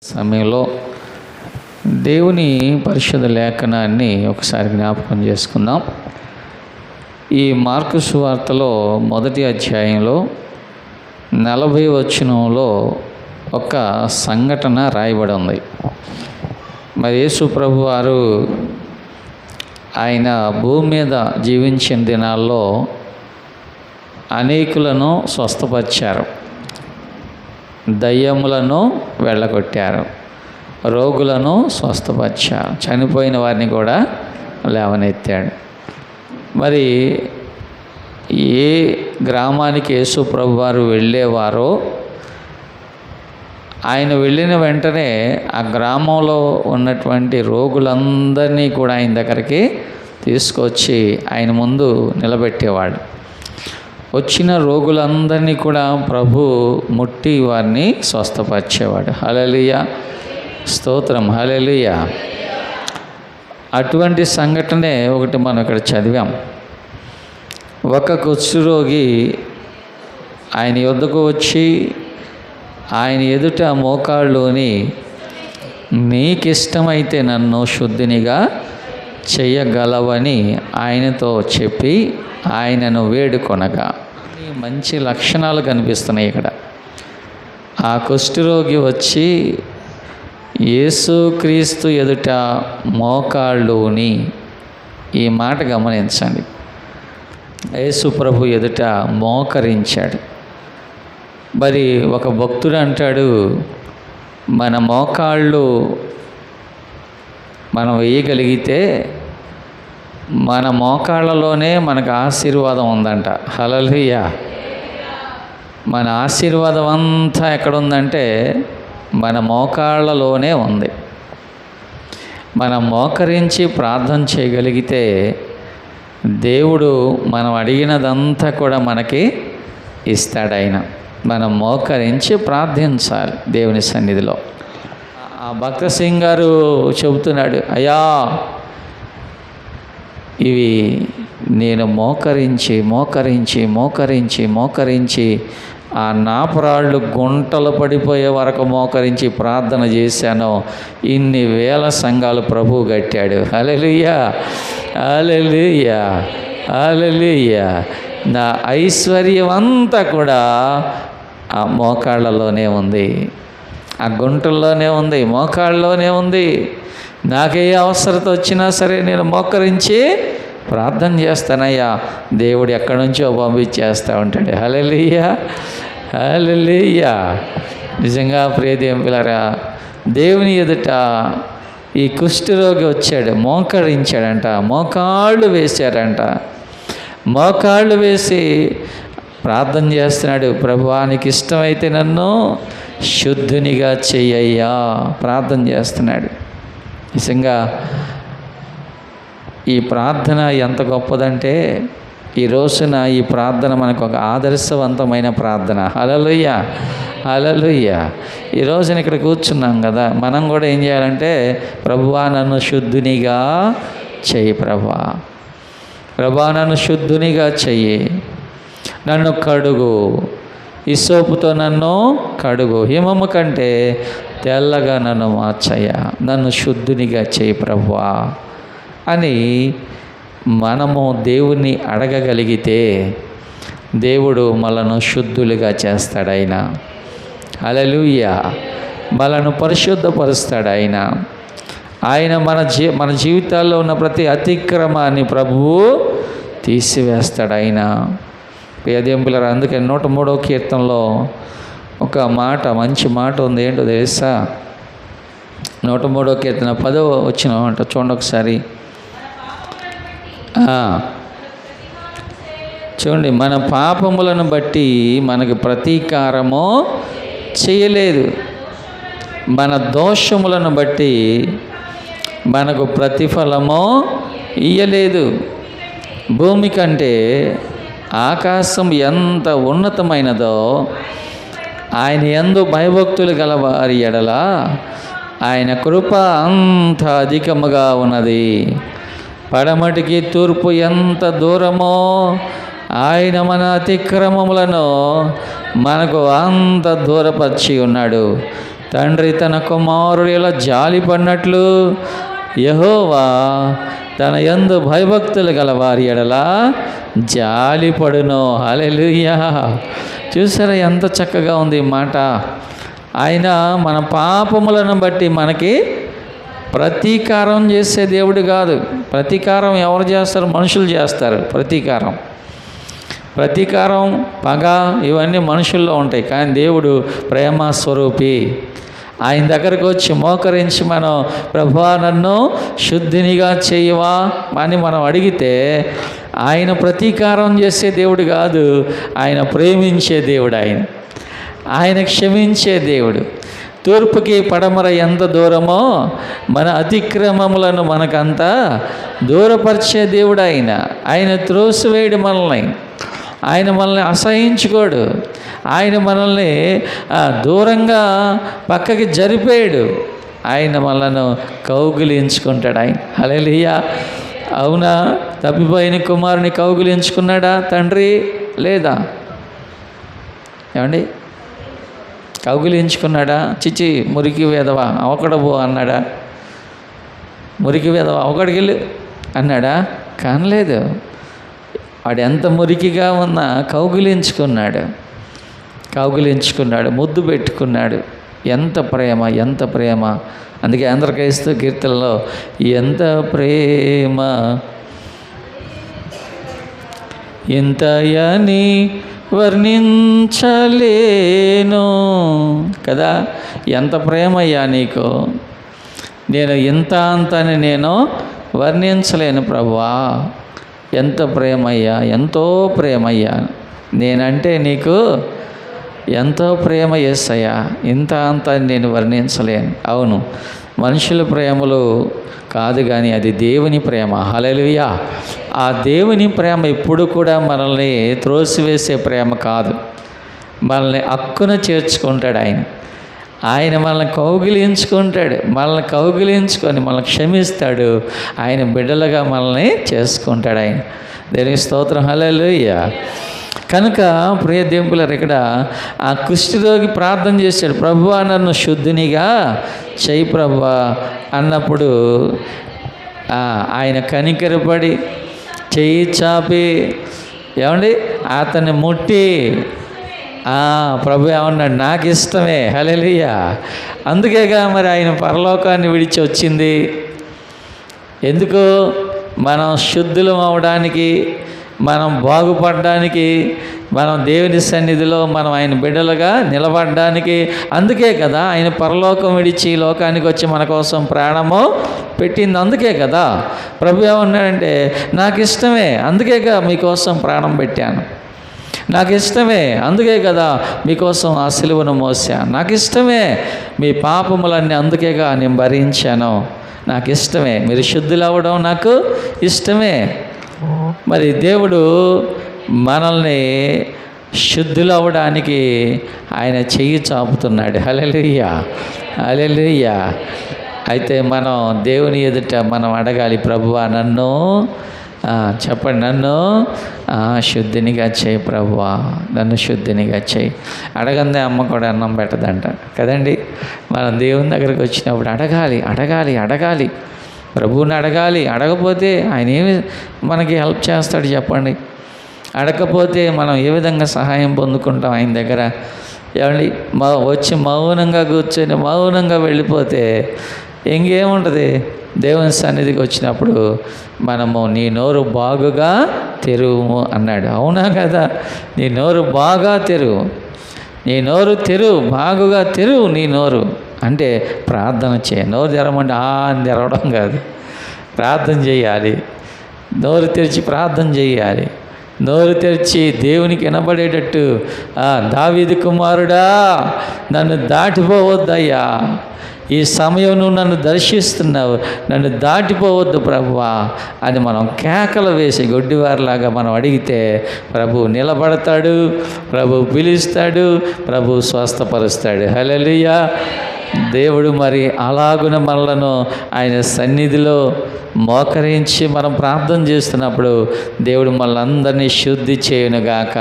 సమయంలో దేవుని పరిశుద్ధ లేఖనాన్ని ఒకసారి జ్ఞాపకం చేసుకుందాం. ఈ మార్కు సువార్తలో మొదటి అధ్యాయంలో 40వ వచనంలో ఒక సంఘటన రాయబడి ఉంది. మరి యేసు ప్రభు వారు ఆయన భూమి మీద జీవించిన దినాల్లో అనేకులను స్వస్థపరిచారు, దయ్యములను వెళ్ళగొట్టారు, రోగులను స్వస్థపరిచారు, చనిపోయిన వారిని కూడా లేవనెత్తాడు. మరి ఏ గ్రామానికి యేసు ప్రభు వారు వెళ్ళేవారో ఆయన వెళ్ళిన వెంటనే ఆ గ్రామంలో ఉన్నటువంటి రోగులందరినీ కూడా ఆయన దగ్గరికి తీసుకొచ్చి ఆయన ముందు నిలబెట్టేవాడు. వచ్చిన రోగులందరినీ కూడా ప్రభు ముట్టి వారిని స్వస్థపరిచేవాడు. హల్లెలూయా, స్తోత్రం, హల్లెలూయా. అటువంటి సంఘటనే ఒకటి మనం ఇక్కడ చదివాం. ఒక కుష్ఠరోగి ఆయన యొద్దకు వచ్చి ఆయన ఎదుట మోకాళ్ళుని నీకిష్టమైతే నన్ను శుద్ధినిగా చెయ్యగలవని ఆయనతో చెప్పి ఆయనను వేడుకొనగా మంచి లక్షణాలు కనిపిస్తున్నాయి ఇక్కడ. ఆ కుష్ఠరోగి వచ్చి యేసుక్రీస్తు ఎదుట మోకాళ్ళుని, ఈ మాట గమనించండి, యేసు ప్రభు ఎదుట మోకరించాడు. మరి ఒక భక్తుడు అంటాడు, మన మోకాళ్ళు మనం వేయగలిగితే మన మోకాళ్ళలోనే మనకు ఆశీర్వాదం ఉందంట. హల్లెలూయా. మన ఆశీర్వాదం అంతా ఎక్కడుందంటే మన మోకాళ్ళలోనే ఉంది. మనం మోకరించి ప్రార్థన చేయగలిగితే దేవుడు మనం అడిగినదంతా కూడా మనకి ఇస్తాడు. ఆయన మనం మోకరించి ప్రార్థించాలి దేవుని సన్నిధిలో. ఆ భక్త సింగ్ గారు చెబుతున్నాడు, అయ్యా ఇవి నేను మోకరించి మోకరించి మోకరించి మోకరించి ఆ నాపరాళ్ళు గుంటలు పడిపోయే వరకు మోకరించి ప్రార్థన చేశాను. ఇన్ని వేల సంఘాలు ప్రభువు కట్టాడు. హల్లెలూయా, హల్లెలూయా, హల్లెలూయా. నా ఐశ్వర్యం అంతా కూడా ఆ మోకాళ్ళలోనే ఉంది, ఆ గుంటల్లోనే ఉంది, మోకాళ్ళలోనే ఉంది. నాకే అవసరత వచ్చినా సరే నేను మోకరించి ప్రార్థన చేస్తానయ్యా, దేవుడు ఎక్కడి నుంచో పంపించేస్తూ ఉంటాడు. హల్లెలూయా, హల్లెలూయా. నిజంగా ప్రియదేవులారా, దేవుని ఎదుట ఈ కుష్ఠరోగి వచ్చాడు, మోకరించాడంట, మోకాళ్ళు వేశాడంట. మోకాళ్ళు వేసి ప్రార్థన చేస్తున్నాడు, ప్రభువా నీకు ఇష్టమైతే నన్ను శుద్ధునిగా చెయ్యయ్యా, ప్రార్థన చేస్తున్నాడు. నిజంగా ఈ ప్రార్థన ఎంత గొప్పదంటే ఈ రోజున ఈ ప్రార్థన మనకు ఒక ఆదర్శవంతమైన ప్రార్థన. హల్లెలూయా, హల్లెలూయా. ఈ రోజున ఇక్కడ కూర్చున్నాం కదా, మనం కూడా ఏం చేయాలంటే ప్రభువా నన్ను శుద్ధునిగా చెయ్యి, ప్రభువా, ప్రభువా నన్ను శుద్ధునిగా చెయ్యి, నన్ను కడుగు, హిస్సోపుతో నన్ను కడుగు, హిమము కంటే తెల్లగా నన్ను మార్చయ్యా, నన్ను శుద్ధునిగా చేయి ప్రభువా అని మనము దేవుణ్ణి అడగగలిగితే దేవుడు మనను శుద్ధులుగా చేస్తాడు. ఆయన హల్లెలూయా, మనను పరిశుద్ధపరుస్తాడు. ఆయన మన జీవితాల్లో ఉన్న ప్రతి అతిక్రమాన్ని ప్రభువు తీసివేస్తాడు. ఆయన ప్రియదేవులారా, అందుకే 103వ కీర్తనలో ఒక మాట, మంచి మాట ఉంది. ఏంటో తెలుసా? 103వ కీర్తన 10వ వచనం అంట, చూడండి ఒకసారి. చూడండి, మన పాపములను బట్టి మనకు ప్రతీకారము చేయలేదు, మన దోషములను బట్టి మనకు ప్రతిఫలము ఇయ్యలేదు. భూమి కంటే ఆకాశం ఎంత ఉన్నతమైనదో ఆయన యందు భయభక్తులు గల వారి ఎడల ఆయన కృప అంత అధికముగా ఉన్నది. పడమటికి తూర్పు ఎంత దూరమో ఆయన మన అతిక్రమములను మనకు అంత దూరపరిచి ఉన్నాడు. తండ్రి తన కుమారుడు ఇలా జాలి పడినట్లు యెహోవా తన యందు భయభక్తులు గల వారి ఎడల జాలిపడును. హల్లెలూయా. చూసారా ఎంత చక్కగా ఉంది ఈ మాట. ఆయన మన పాపములను బట్టి మనకి ప్రతీకారం చేసే దేవుడు కాదు. ప్రతీకారం ఎవరు చేస్తారు? మనుషులు చేస్తారు. ప్రతీకారం పగ ఇవన్నీ మనుషుల్లో ఉంటాయి. కానీ దేవుడు ప్రేమ స్వరూపి. ఆయన దగ్గరకు వచ్చి మోకరించి మనం ప్రభువా నన్ను శుద్ధినిగా చేయవా అని మనం అడిగితే ఆయన ప్రతీకారం చేసే దేవుడు కాదు, ఆయన ప్రేమించే దేవుడు. ఆయన క్షమించే దేవుడు. తూర్పుకి పడమర ఎంత దూరమో మన అతిక్రమములను మనకంత దూరపరిచే దేవుడు ఆయన త్రోసివేయడు మనల్ని. ఆయన మనల్ని అసహించుకోడు. ఆయన మనల్ని దూరంగా పక్కకి జరిపేయడు. ఆయన మనలను కౌగిలించుకుంటాడు. హల్లెలూయా. అవునా? తప్పిపోయిన కుమారుని కౌగిలించుకున్నాడా తండ్రి? లేదా? ఏమండి? కౌగిలించుకున్నాడా? చిచి మురికి వేదవా అవకడబో అన్నాడా? మురికి వేదవా అవకడికి వెళ్ళు అన్నాడా? కానలేదు. వాడు ఎంత మురికిగా ఉన్నా కౌగిలించుకున్నాడు, ముద్దు పెట్టుకున్నాడు. ఎంత ప్రేమ. అందుకే ఆంధ్రక్రైస్తవ కీర్తనలో ఎంత ప్రేమ ఇంతయని వర్ణించలేను కదా. ఎంత ప్రేమయ్యా నీకు, నేను ఇంత అంతని నేను వర్ణించలేను ప్రభువా. ఎంత ప్రేమయ్యా, ఎంతో ప్రేమయ్యా. నేనంటే నీకు ఎంతో ప్రేమ యేసయ్యా, ఇంత అంత నేను వర్ణించలేను. అవును, మనుషుల ప్రేమలు కాదు కానీ అది దేవుని ప్రేమ. హల్లెలూయా. ఆ దేవుని ప్రేమ ఎప్పుడు కూడా మనల్ని త్రోసివేసే ప్రేమ కాదు, మనల్ని హక్కున చేర్చుకుంటాడు. ఆయన మనల్ని కౌగిలించుకుంటాడు. మనల్ని కౌగిలించుకొని మనల్ని క్షమిస్తాడు. ఆయన బిడ్డలుగా మనల్ని చేసుకుంటాడు. దేవునికి స్తోత్రం. హల్లెలూయా. కనుక ప్రియ దేవులారా, ఇక్కడ ఆ కుష్ఠరోగి ప్రార్థన చేశాడు, ప్రభువా నన్ను శుద్ధినిగా చెయ్యి ప్రభువా అన్నప్పుడు ఆయన కనికరపడి చెయ్యి చాపి ఏమండి అతన్ని ముట్టి ప్రభు ఏమన్నాడు? నాకు ఇష్టమే. హల్లెలూయా. అందుకేగా మరి ఆయన పరలోకాన్ని విడిచి వచ్చింది. ఎందుకు? మనం శుద్ధులం అవడానికి, మనం బాగుపడడానికి, మనం దేవుని సన్నిధిలో మనం ఆయన బిడ్డలుగా నిలబడడానికి. అందుకే కదా ఆయన పరలోకం విడిచి లోకానికి వచ్చి మన కోసం ప్రాణము పెట్టింది. అందుకే కదా ప్రభు ఏమన్నాడంటే నాకు ఇష్టమే, అందుకేగా మీకోసం ప్రాణం పెట్టాను. నాకు ఇష్టమే, అందుకే కదా మీకోసం ఆ సిలువను మోసాను. నాకు ఇష్టమే, మీ పాపములన్నీ అందుకేగా నేను భరించాను. నాకు ఇష్టమే, మీరు శుద్ధులు అవ్వడం నాకు ఇష్టమే. మరి దేవుడు మనల్ని శుద్ధులు అవ్వడానికి ఆయన చెయ్యి చాపుతున్నాడు. హల్లెలూయా. అయితే మనం దేవుని ఎదుట మనం అడగాలి, ప్రభువా నన్ను చెప్పండి, నన్ను శుద్ధినిగా చేయి ప్రభువా, నన్ను శుద్ధినిగా చేయి. అడగందే అమ్మ కూడా అన్నం పెట్టదంట కదండి. మనం దేవుని దగ్గరికి వచ్చినప్పుడు అడగాలి, ప్రభువుని అడగాలి. అడగపోతే ఆయన ఏమి మనకి హెల్ప్ చేస్తాడు చెప్పండి? అడగకపోతే మనం ఏ విధంగా సహాయం పొందుకుంటాం ఆయన దగ్గర? ఏమండి, వచ్చి మౌనంగా కూర్చొని మౌనంగా వెళ్ళిపోతే ఇంకేముంటుంది? దేవుని సన్నిధికి వచ్చినప్పుడు మనము నీ నోరు బాగుగా తెరువు అన్నాడు. అవునా కదా? నీ నోరు బాగా తెరువు, బాగుగా తెరువు నీ నోరు అంటే ప్రార్థన చేయి. నోరు తెరవమంటే అని తెరవడం కాదు, ప్రార్థన చేయాలి. నోరు తెరిచి ప్రార్థన చేయాలి. నోరు తెరిచి దేవునికి వినబడేటట్టు, దావీదు కుమారుడా నన్ను దాటిపోవద్దయ్యా, ఈ సమయం నువ్వు నన్ను దర్శిస్తున్నావు, నన్ను దాటిపోవద్దు ప్రభువా అని మనం కేకలు వేసి గొడ్డివారిలాగా మనం అడిగితే ప్రభు నిలబడతాడు, ప్రభు పిలుస్తాడు, ప్రభు స్వస్థపరుస్తాడు. హల్లెలూయా. దేవుడు మరి అలాగున మనలను ఆయన సన్నిధిలో మోకరించి మనం ప్రార్థన చేస్తున్నప్పుడు దేవుడు మనల్ని అందరినీ శుద్ధి చేయునుగాక.